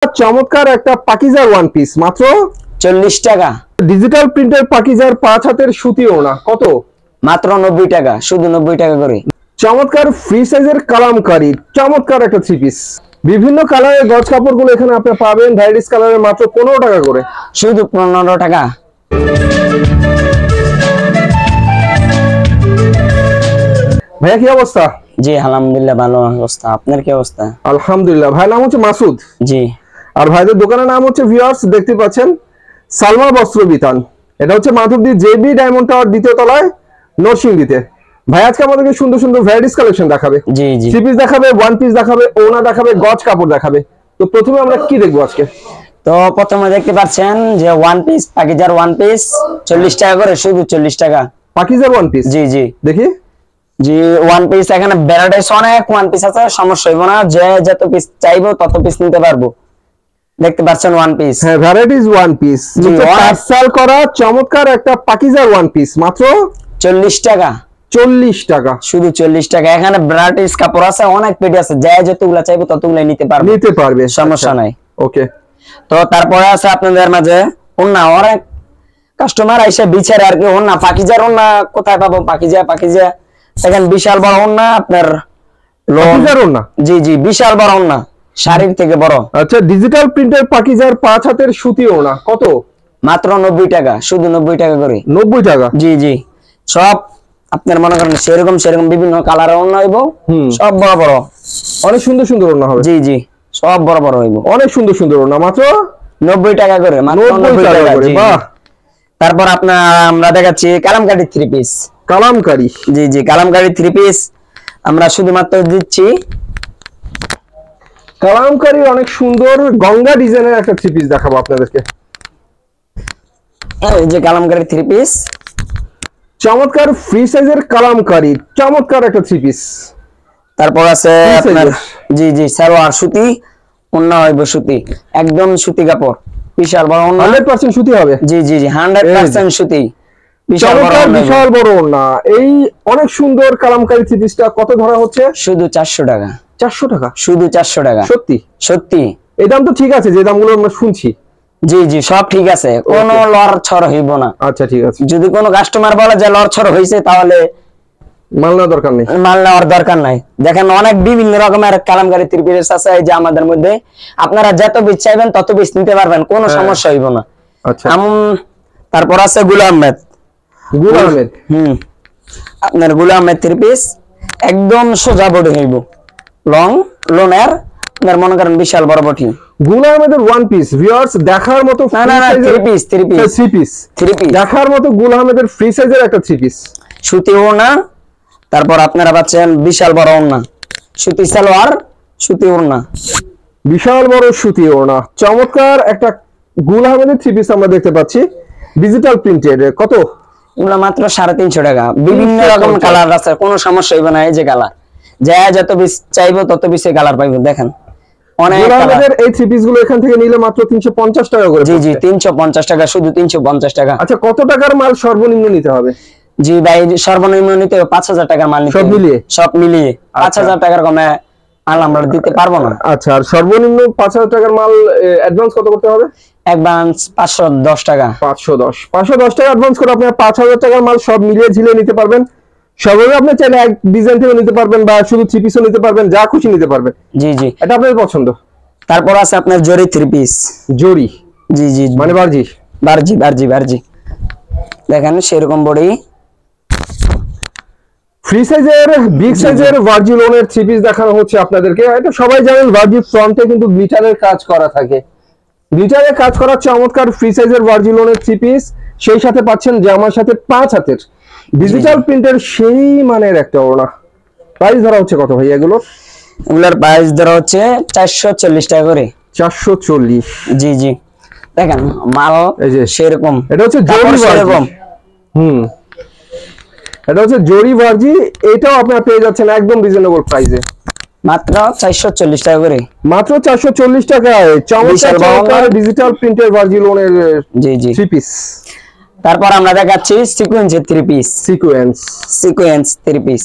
চমৎকার একটা পাকিজার one piece মাত্র 40 টাকা। ডিজিটাল প্রিন্টের পাকিজার 5 হাতের সুতি ওড়না কত? মাত্র 90 টাকা, শুধু 90 টাকা করে। চমৎকার ফ্রি সাইজের কালামকারী চমৎকার একটা থ্রি পিস, বিভিন্ন কালারের গজ কাপড়গুলো এখানে আপনি পাবেন ভ্যারাইটিস কালারের মাত্র 15 টাকা করে, শুধু 15 টাকা। ভাইয়া কি অবস্থা? জি আলহামদুলিল্লাহ ভালো অবস্থা, আপনার কি অবস্থা? আলহামদুলিল্লাহ। ভাই নাম হচ্ছে মাসুদ, জি। আর ভাইদের দোকানের নাম হচ্ছে ভিউয়ার্স দেখতে পাচ্ছেন সালমা বস্ত্র বিতান। এটা হচ্ছে মাধবদী জেবি ডায়মন্ড টাওয়ার দ্বিতীয় তলায় নরসিংদীতে। ভাই আজকে আমাদেরকে সুন্দর সুন্দর ভ্যারাইটিস কালেকশন দেখাবে। জি জি। থ্রি পিস দেখাবে, ওয়ান পিস দেখাবে, ওড়না দেখাবে, গজ কাপড় দেখাবে। তো প্রথমে আমরা কি দেখবো আজকে? তো প্রথমে দেখতে পাচ্ছেন যে ওয়ান পিস, পাকিজার ওয়ান পিস 40 টাকা করে, শুধু 40 টাকা। পাকিজার ওয়ান পিস, জি জি দেখি। জি ওয়ান পিস এখানে ভ্যারাইটিস অনেক ওয়ান পিস আছে, সমস্যা হইব না, যে যত পিস চাইবো তত পিস নিতে পারবো। দেখতে পাচ্ছেন ওয়ান পিস, হ্যাঁ ভ্যারাইটিস ওয়ান পিস, টার্সাল করা চমৎকার একটা পাকিজার ওয়ান পিস মাত্র 40 টাকা। 40 টাকা, শুধু 40 টাকা। এখানে ভ্যারাইটিস কাপড় আছে, অনেক পেটি আছে, যে যতগুলা চাইবো ততগুলাই নিতে পারবে, সমস্যা নাই। ওকে। তো তারপরে আছে আপনাদের মাঝে ওন্না, অনেক কাস্টমার আইসা বিচারে আর কি ওন্না, পাকিজার ওন্না কোথায় পাবো, পাকিজা দেখেন বিশাল বড় ওন্না আপনার পাকিজার ওড়না। জি জি বিশাল বড় ওন্না, শাড়ির থেকে বড়। আচ্ছা ডিজিটাল প্রিন্টের পাকিজার 5 হাতের সুতি ওড়না কত? মাত্র 90 টাকা, শুধু 90 টাকা করে। 90 টাকা, জি জি। সব আপনার মনে করেন সেরকম বিভিন্ন কালারের ওন্না হইব, সব বড় বড়, অনেক সুন্দর সুন্দর ওড়না হবে। জি জি সব বড় বড় হইব, অনেক সুন্দর সুন্দর ওড়না মাত্র 90 টাকা করে, মাত্র 90 টাকা করে। বাহ। তারপর আপনার আমরা দেখাচ্ছি কালামকারী থ্রি পিস। কালামকারী, জি জি কালামকারী থ্রি পিস আমরা শুধুমাত্র দিচ্ছি। কালামকারী অনেক সুন্দর গঙ্গা ডিজাইনের একটা থ্রি পিস দেখাবো আপনাদেরকে। এই যে কালামকারী থ্রি পিস, চমৎকার ফ্রি সাইজের কালামকারী চমৎকার একটা থ্রি পিস। তারপর আছে আপনার জি জি সালোয়ার সুতি ওন্না হইব, সুতি একদম সুতি কাপড়, বিশাল বড় ওন্না, 100% সুতি হবে। জি জি জি 100% সুতি, বিশাল বড় ওন্না, বিশাল বড় ওন্না। এই অনেক সুন্দর কালামকারী থ্রি পিসটা কত ধরা হচ্ছে? শুধু 400 টাকা। 400 টাকা, শুধু 400 টাকা। সত্যি সত্যি এই দাম তো ঠিক আছে, যে দামগুলো আমরা শুনছি। জি জি সব ঠিক আছে, কোনো লড়ছড় হইব না। আচ্ছা ঠিক আছে। যদি কোনো কাস্টমার বলে যে লড়ছড় হইছে তাহলে মাল নেওয়ার দরকার নেই, মাল নেওয়ার দরকার নাই। দেখেন অনেক বিভিন্ন রকমের কালামকারী থ্রি পিস আছে এই যে আমাদের মধ্যে, আপনারা যত পিস চাইবেন তত পিস নিতে পারবেন, কোনো সমস্যা হইব না। আচ্ছা। তারপর আছে গুল আহমেদ। আপনার গুল আহমেদ থ্রি পিস একদম সোজা বডি হইব, লোনের আপনার মনে করেন বিশাল বড় বডি। গুল আহমেদের ওয়ান পিস ভিউয়ার্স দেখার মতো, না থ্রি পিস দেখার মতো গুল আহমেদের ফ্রি সাইজের একটা থ্রি পিস, সুতি ওড়না। তারপর আপনারা পাচ্ছেন বিশাল বড় ওড়না, সুতি সালোয়ার, সুতি ওড়না, বিশাল বড় সুতি ওড়না। চমৎকার একটা গুল আহমেদের থ্রি পিস আমরা দেখতে পাচ্ছি ডিজিটাল প্রিন্টেড। কত? এগুলো মাত্র 350 টাকা। বিভিন্ন রকম কালার আছে, কোনো সমস্যা হইবে না। এই যে কালার, যা যত পিস চাইবো তত পিসে কালার পাইবো। দেখেন অনেক কালার। এই থ্রি পিস গুলো এখান থেকে নিলে মাত্র 350 টাকা করে। জি জি 350 টাকা, শুধু 350 টাকা। আচ্ছা কত টাকার মাল সর্বনিম্ন নিতে হবে? জি ভাই সর্বনিম্ন নিতে 5000 টাকার মাল নিতে, সব মিলিয়ে 5000 টাকার কমে মাল আমরা দিতে পারবো না। আচ্ছা আর সর্বনিম্ন 5000 টাকার মাল অ্যাডভান্স কত করতে হবে? অ্যাডভান্স 510 টাকা। 510 টাকা অ্যাডভান্স করে আপনি 5000 টাকার মাল সব মিলিয়ে ঝিলিয়ে নিতে পারবেন। সবই আপনি চাইলে এক ডিজাইন থেকে নিতে পারবেন বা শুধু থ্রি পিসও নিতে পারবেন, যা খুশি নিতে পারবেন। জি জি এটা আপনার পছন্দ। তারপর আছে আপনার জরি থ্রি পিস। জরি, জি জি মানে বারজি দেখেন সেরকম বডি, ফ্রি সাইজের বিগ সাইজের ভার্জি লোনের থ্রি পিস দেখানো হচ্ছে আপনাদেরকে। এটা সবাই জানেন ভার্জি ফ্রন্টে কিন্তু গ্লিটারের কাজ করা থাকে, গ্লিটারের কাজ করা চমৎকার ফ্রি সাইজের ভার্জি লোনের থ্রি পিস। সেই সাথে পাচ্ছেন জামার সাথে 5 হাতের ডিজিটাল প্রিন্টের সেই মানের একটা ওড়না। প্রাইস ধরা হচ্ছে কত ভাই এগুলো? এগুলোর প্রাইস ধরা হচ্ছে 440 টাকা করে। 440। জি জি দেখেন মাল এই যে সেরকম, এটা হচ্ছে জরি সেরকম। এটা হচ্ছে জরি ভার্জি, এটাও আপনারা পেয়ে যাচ্ছেন একদম রিজনেবল প্রাইসে, মাত্র 440 টাকা করে। মাত্র 440 টাকায় চমৎকার ডিজিটাল প্রিন্টের ভার্জি লোনের জি জি থ্রি পিস। তারপর আমরা দেখাচ্ছি সিকোয়েন্সের three piece. Sequence three piece,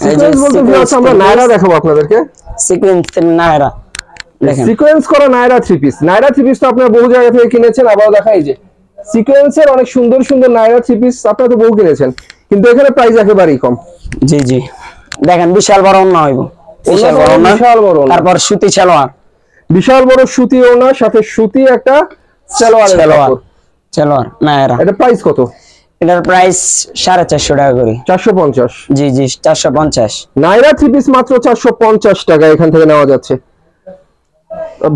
sequence বলতে ভিউয়ার্স আমরা নায়রা দেখাবো আপনাদেরকে। সিকোয়েন্স নায়রা দেখেন, সিকোয়েন্স করা Nayra three piece. Nayra three piece তো আপনারা বহু জায়গা থেকে কিনেছেন, আবার দেখাই যে সিকোয়েন্সের অনেক সুন্দর সুন্দর নায়রা থ্রি পিস আপনারা তো বহু কিনেছেন, কিন্তু এখানে প্রাইস একেবারেই কম। জি জি দেখেন বিশাল বড় ওন্না হইব, বিশাল বড় ওন্না, বিশাল বড় ওন্না। তারপর সুতি সালোয়ার, বিশাল বড় সুতি ওড়না, সাথে সুতি একটা সালোয়ার। সালোয়ার নায়রা। এটা প্রাইস কত? এটার প্রাইস 450 টাকা করে। 450। জি জি 450। নায়রা থ্রি পিস মাত্র 450 টাকা এখান থেকে নেওয়া যাচ্ছে।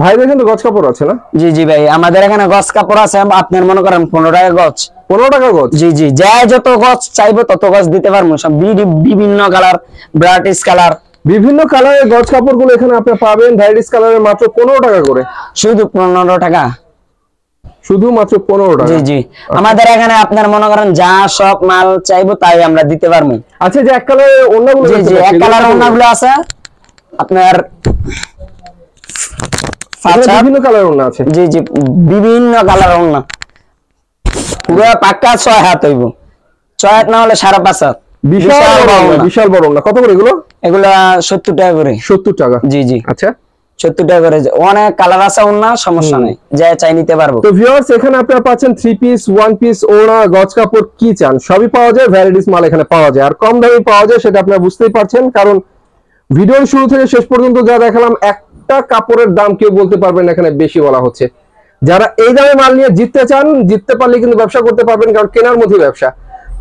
ভাইদের কিন্তু গজ কাপড় আছে না? জি জি ভাই, আমাদের এখানে গজ কাপড় আছে, আপনার মনে করেন 15 টাকা গজ। 15 টাকা গজ? জি জি, যাই যত গজ চাইবো তত গজ দিতে পারবো, সব বিভিন্ন কালার, ব্রাইটিশ কালার, বিভিন্ন কালারের গজ কাপড়গুলো এখানে আপনি পাবেন ভ্যারাইটিস কালারের মাত্র 15 টাকা করে। শুধু 15 টাকা, শুধুমাত্র 15 টাকা। জি জি, আমাদের এখানে আপনার মনে করেন যা সব মাল চাইবো তাই আমরা দিতে পারবো। আচ্ছা, যে এক কালারের ওড়নাগুলো, জি জি এক কালার ওড়নাগুলো আছে আপনার, বিভিন্ন কালারের ওড়না আছে। জি জি বিভিন্ন কালার ওড়না, পুরো পাক্কা 6 হাত হইব, 6 হাত না হলে 5.5 হাত। বিশাল বড় ওড়না, বিশাল বড় ওড়না। কত করে এগুলো? এগুলা 70 টাকা করে। 70 টাকা? জি জি আচ্ছা 70 টাকা করে, অনেক কালার আছে ওড়না, সমস্যা নেই, যা চাই নিতে পারবো। তো ভিউয়ার্স, এখানে আপনারা পাচ্ছেন থ্রি পিস, ওয়ান পিস, ওড়না, গজ কাপড়, কি চান সবই পাওয়া যায়, ভ্যারাইটিস মাল এখানে পাওয়া যায়, আর কম দামে পাওয়া যায়, সেটা আপনারা বুঝতেই পারছেন। কারণ ভিডিওর শুরু থেকে শেষ পর্যন্ত যা দেখালাম, একটা কাপড়ের দাম কেউ বলতে পারবেন না এখানে বেশি বলা হচ্ছে। যারা এই দামে মাল নিয়ে জিততে চান, জিততে পারলে কিন্তু ব্যবসা করতে পারবেন, কারণ কেনার মধ্যে ব্যবসা,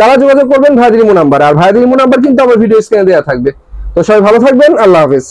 তারা যোগাযোগ করবেন ভাইদের ইমো নাম্বার, আর ভাইদের ইমো নাম্বার কিন্তু আমার ভিডিও স্ক্রিনে দেওয়া থাকবে। তো সবাই ভালো থাকবেন, আল্লাহ হাফেজ।